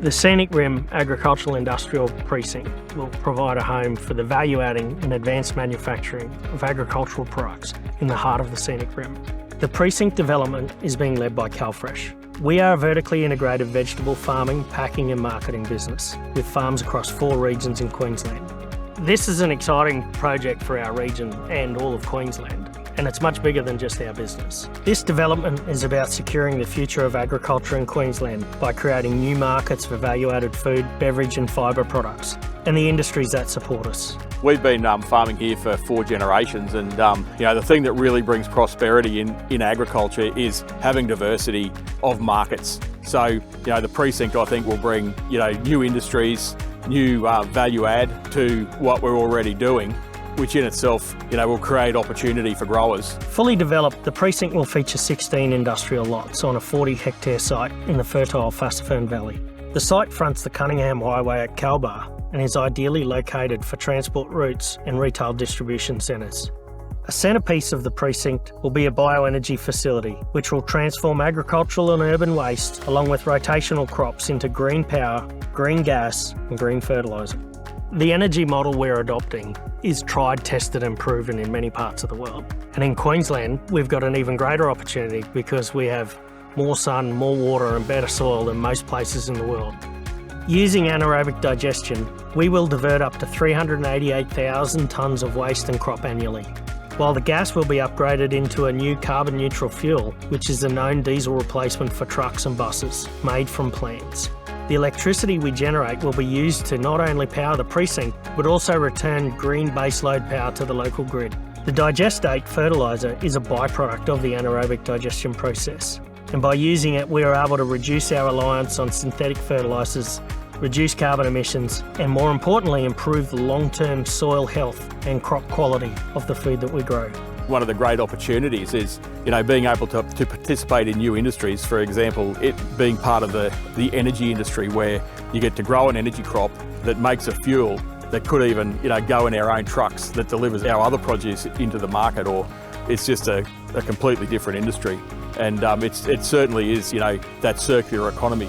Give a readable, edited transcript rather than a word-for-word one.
The Scenic Rim Agricultural Industrial Precinct will provide a home for the value-adding and advanced manufacturing of agricultural products in the heart of the Scenic Rim. The precinct development is being led by Kalfresh. We are a vertically integrated vegetable farming, packing and marketing business with farms across 4 regions in Queensland. This is an exciting project for our region and all of Queensland, and it's much bigger than just our business. This development is about securing the future of agriculture in Queensland by creating new markets for value-added food, beverage and fibre products, and the industries that support us. We've been farming here for 4 generations, and the thing that really brings prosperity in agriculture is having diversity of markets. So the precinct, I think, will bring new industries, new value add to what we're already doing, which in itself will create opportunity for growers. Fully developed, the precinct will feature 16 industrial lots on a 40-hectare site in the fertile Fassifern Valley. The site fronts the Cunningham Highway at Kalbar and is ideally located for transport routes and retail distribution centres. A centrepiece of the precinct will be a bioenergy facility, which will transform agricultural and urban waste along with rotational crops into green power, green gas and green fertiliser. The energy model we're adopting is tried, tested and proven in many parts of the world. And in Queensland, we've got an even greater opportunity because we have more sun, more water and better soil than most places in the world. Using anaerobic digestion, we will divert up to 388,000 tonnes of waste and crop annually, while the gas will be upgraded into a new carbon neutral fuel, which is a known diesel replacement for trucks and buses, made from plants. The electricity we generate will be used to not only power the precinct, but also return green baseload power to the local grid. The digestate fertiliser is a byproduct of the anaerobic digestion process, and by using it we are able to reduce our reliance on synthetic fertilisers, reduce carbon emissions, and more importantly improve the long-term soil health and crop quality of the food that we grow. One of the great opportunities is being able to participate in new industries. For example, it being part of the energy industry, where you get to grow an energy crop that makes a fuel that could even go in our own trucks that delivers our other produce into the market, or it's just a completely different industry. And it certainly is that circular economy.